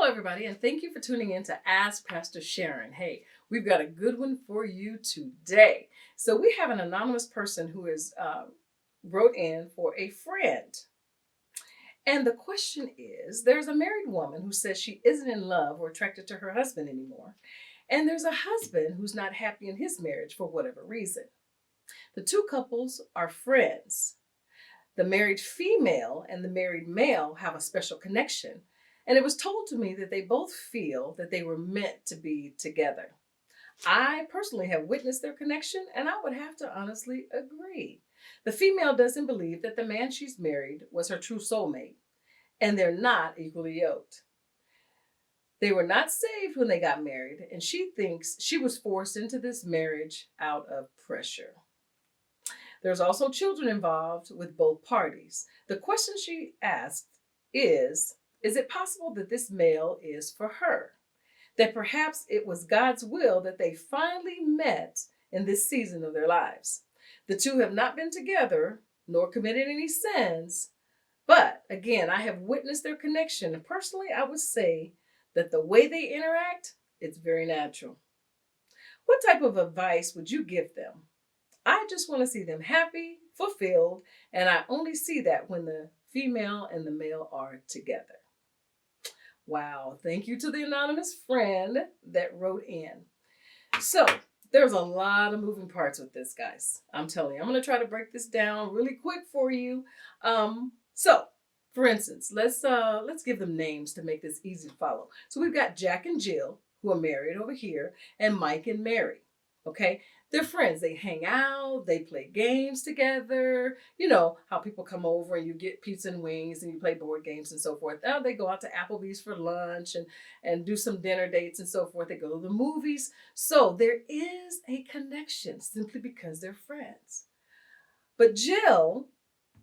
Hello, everybody, and thank you for tuning in to Ask Pastor Sharon. Hey, we've got a good one for you today. So we have an anonymous person who is wrote in for a friend. And the question is, there's a married woman who says she isn't in love or attracted to her husband anymore. And there's a husband who's not happy in his marriage for whatever reason. The two couples are friends. The married female and the married male have a special connection. And it was told to me that they both feel that they were meant to be together. I personally have witnessed their connection, and I would have to honestly agree. The female doesn't believe that the man she's married was her true soulmate, and they're not equally yoked. They were not saved when they got married, and she thinks she was forced into this marriage out of pressure. There's also children involved with both parties. The question she asked is it possible that this male is for her? That perhaps it was God's will that they finally met in this season of their lives. The two have not been together nor committed any sins, but again, I have witnessed their connection. And personally, I would say that the way they interact, it's very natural. What type of advice would you give them? I just want to see them happy, fulfilled, and I only see that when the female and the male are together. Wow, thank you to the anonymous friend that wrote in. So, there's a lot of moving parts with this, guys. I'm telling you, I'm going to try to break this down really quick for you. So, for instance, let's give them names to make this easy to follow. So we've got Jack and Jill, who are married over here, and Mike and Mary. Okay, they're friends. They hang out, they play games together. You know how people come over and you get pizza and wings and you play board games and so forth. Now they go out to Applebee's for lunch and do some dinner dates and so forth. They go to the movies. So there is a connection simply because they're friends. But Jill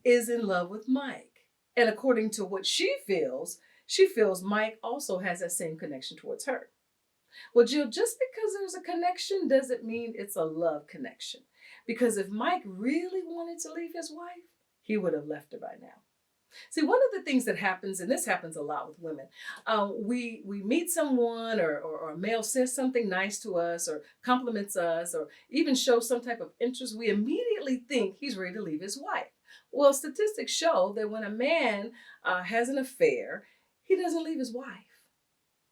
is in love with Mike. And according to what she feels Mike also has that same connection towards her. Well, Jill, just because there's a connection doesn't mean it's a love connection. Because if Mike really wanted to leave his wife, he would have left her by now. See, one of the things that happens, and this happens a lot with women, we meet someone or a male says something nice to us or compliments us or even shows some type of interest, we immediately think he's ready to leave his wife. Well, statistics show that when a man has an affair, he doesn't leave his wife.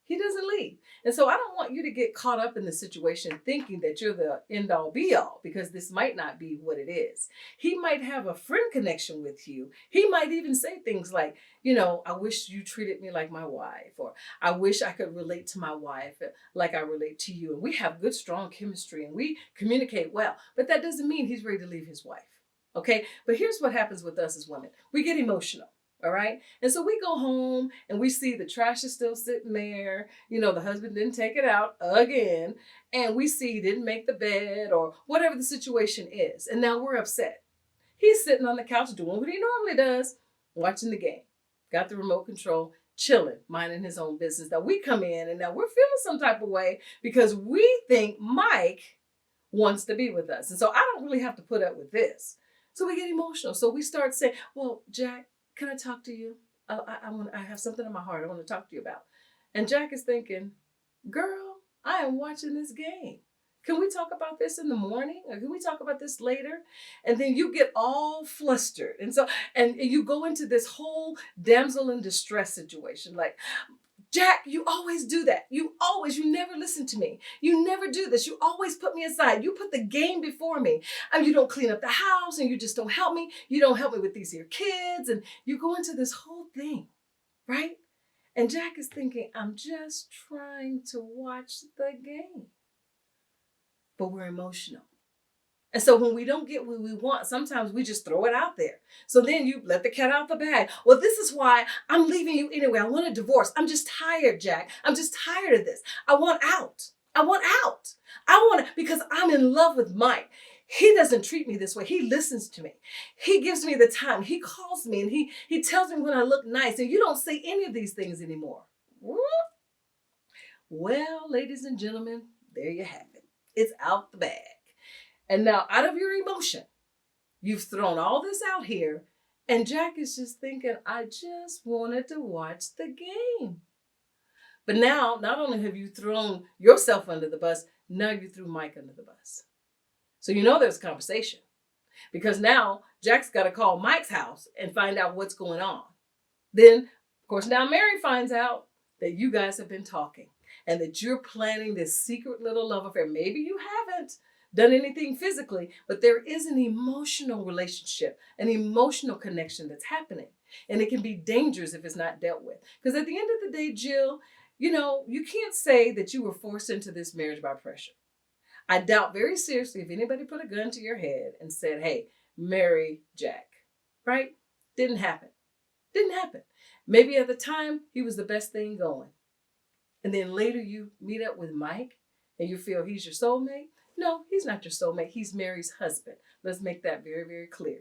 He doesn't leave. And so I don't want you to get caught up in the situation thinking that you're the end all be all, because this might not be what it is. He might have a friend connection with you. He might even say things like, I wish you treated me like my wife, or I wish I could relate to my wife like I relate to you. And we have good, strong chemistry and we communicate well, but that doesn't mean he's ready to leave his wife. Okay. But here's what happens with us as women. We get emotional. All right. And so we go home and we see the trash is still sitting there. The husband didn't take it out again. And we see he didn't make the bed or whatever the situation is. And now we're upset. He's sitting on the couch doing what he normally does, watching the game. Got the remote control, chilling, minding his own business. Now we come in and now we're feeling some type of way because we think Mike wants to be with us. And so I don't really have to put up with this. So we get emotional. So we start saying, well, Jack, can I talk to you? I have something in my heart I want to talk to you about. And Jack is thinking, girl, I am watching this game. Can we talk about this in the morning? Or can we talk about this later? And then you get all flustered. And you go into this whole damsel in distress situation. Like, Jack, you always do that. You never listen to me. You never do this. You always put me aside. You put the game before me. And you don't clean up the house and you just don't help me. You don't help me with these here kids. And you go into this whole thing, right? And Jack is thinking, I'm just trying to watch the game. But we're emotional. And so when we don't get what we want, sometimes we just throw it out there. So then you let the cat out the bag. Well, this is why I'm leaving you anyway. I want a divorce. I'm just tired, Jack. I'm just tired of this. I want out. I want out. Because I'm in love with Mike. He doesn't treat me this way. He listens to me. He gives me the time. He calls me and he tells me when I look nice. And you don't say any of these things anymore. Well, ladies and gentlemen, there you have it. It's out the bag. And now out of your emotion, you've thrown all this out here. And Jack is just thinking, I just wanted to watch the game. But now, not only have you thrown yourself under the bus, now you threw Mike under the bus. So you know there's a conversation. Because now Jack's got to call Mike's house and find out what's going on. Then, of course, now Mary finds out that you guys have been talking and that you're planning this secret little love affair. Maybe you haven't done anything physically, but there is an emotional relationship, an emotional connection that's happening. And it can be dangerous if it's not dealt with. Because at the end of the day, Jill, you can't say that you were forced into this marriage by pressure. I doubt very seriously if anybody put a gun to your head and said, hey, marry Jack, right? Didn't happen. Didn't happen. Maybe at the time he was the best thing going. And then later you meet up with Mike and you feel he's your soulmate. No, he's not your soulmate. He's Mary's husband. Let's make that very, very clear.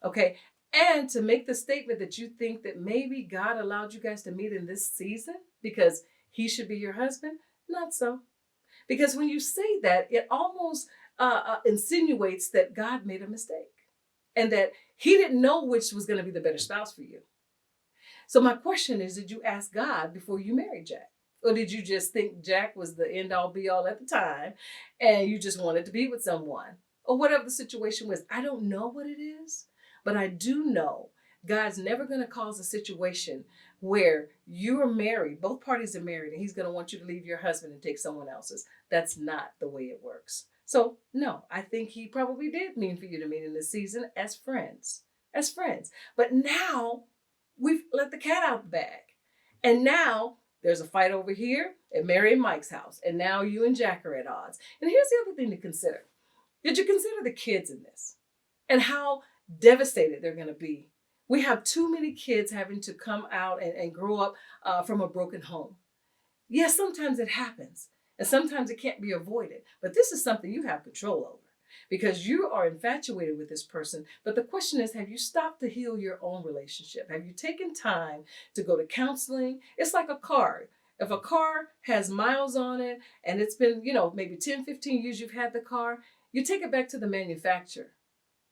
Okay. And to make the statement that you think that maybe God allowed you guys to meet in this season because he should be your husband, not so. Because when you say that, it almost insinuates that God made a mistake and that he didn't know which was going to be the better spouse for you. So my question is, did you ask God before you married Jack? Or did you just think Jack was the end all be all at the time and you just wanted to be with someone? Or whatever the situation was. I don't know what it is, but I do know God's never going to cause a situation where you are married, both parties are married, and he's going to want you to leave your husband and take someone else's. That's not the way it works. So, no, I think he probably did mean for you to meet in this season as friends. As friends. But now we've let the cat out the bag. And now there's a fight over here at Mary and Mike's house. And now you and Jack are at odds. And here's the other thing to consider. Did you consider the kids in this? And how devastated they're going to be. We have too many kids having to come out and grow up from a broken home. Yes, sometimes it happens. And sometimes it can't be avoided. But this is something you have control over. Because you are infatuated with this person. But the question is, have you stopped to heal your own relationship? Have you taken time to go to counseling? It's like a car. If a car has miles on it and it's been, maybe 10, 15 years you've had the car, you take it back to the manufacturer.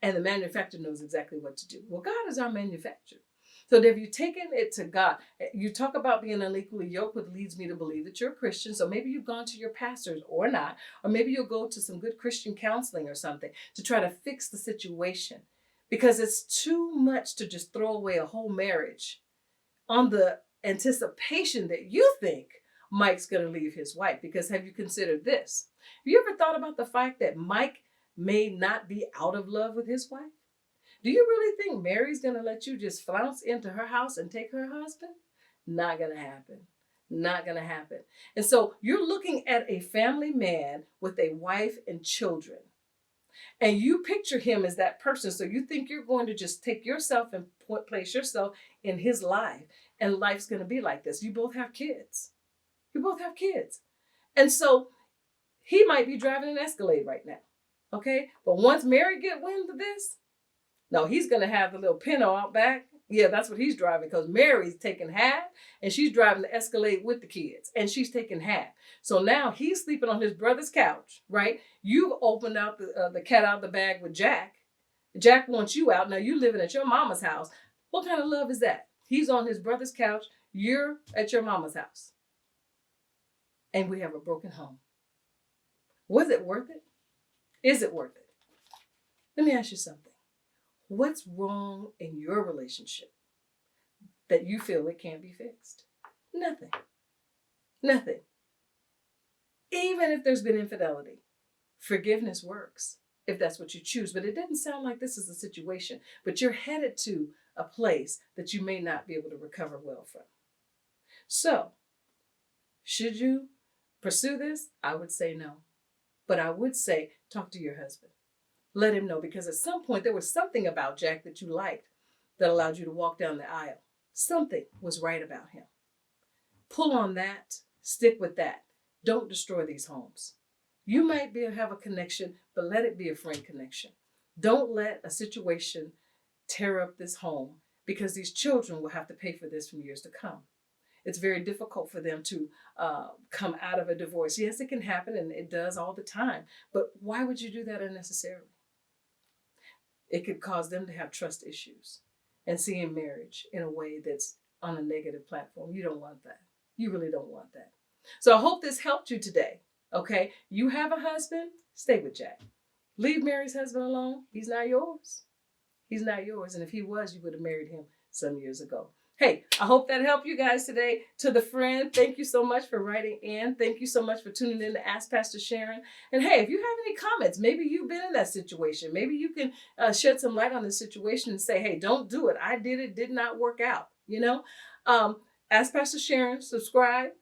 And the manufacturer knows exactly what to do. Well, God is our manufacturer. So have you taken it to God? You talk about being unequally yoked, which leads me to believe that you're a Christian. So maybe you've gone to your pastors or not, or maybe you'll go to some good Christian counseling or something to try to fix the situation. Because it's too much to just throw away a whole marriage on the anticipation that you think Mike's going to leave his wife. Because have you considered this? Have you ever thought about the fact that Mike may not be out of love with his wife? Do you really think Mary's going to let you just flounce into her house and take her husband? Not going to happen. Not going to happen. And so you're looking at a family man with a wife and children. And you picture him as that person. So you think you're going to just take yourself and place yourself in his life. And life's going to be like this. You both have kids. You both have kids. And so he might be driving an Escalade right now. Okay? But once Mary get wind of this, no, he's going to have the little Pinto out back. Yeah, that's what he's driving because Mary's taking half and she's driving the Escalade with the kids and she's taking half. So now he's sleeping on his brother's couch, right? You've opened out the cat out of the bag with Jack. Jack wants you out. Now you're living at your mama's house. What kind of love is that? He's on his brother's couch. You're at your mama's house. And we have a broken home. Was it worth it? Is it worth it? Let me ask you something. What's wrong in your relationship that you feel it can't be fixed? Nothing. Nothing. Even if there's been infidelity, forgiveness works if that's what you choose. But it doesn't sound like this is the situation. But you're headed to a place that you may not be able to recover well from. So, should you pursue this? I would say no. But I would say talk to your husband. Let him know, because at some point there was something about Jack that you liked that allowed you to walk down the aisle. Something was right about him. Pull on that. Stick with that. Don't destroy these homes. You might have a connection, but let it be a friend connection. Don't let a situation tear up this home, because these children will have to pay for this from years to come. It's very difficult for them to come out of a divorce. Yes, it can happen, and it does all the time. But why would you do that unnecessarily? It could cause them to have trust issues and seeing marriage in a way that's on a negative platform. You don't want that. You really don't want that. So I hope this helped you today. Okay, you have a husband, stay with Jack. Leave Mary's husband alone. He's not yours. He's not yours. And if he was, you would have married him some years ago. Hey, I hope that helped you guys today. To the friend, thank you so much for writing in. Thank you so much for tuning in to Ask Pastor Sharon. And hey, if you have any comments, maybe you've been in that situation. Maybe you can shed some light on the situation and say, hey, don't do it. I did it, did not work out. Ask Pastor Sharon, subscribe.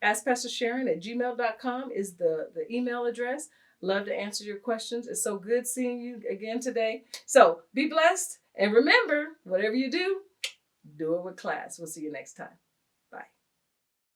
AskPastorSharon@gmail.com is the email address. Love to answer your questions. It's so good seeing you again today. So be blessed. And remember, whatever you do, do it with class. We'll see you next time.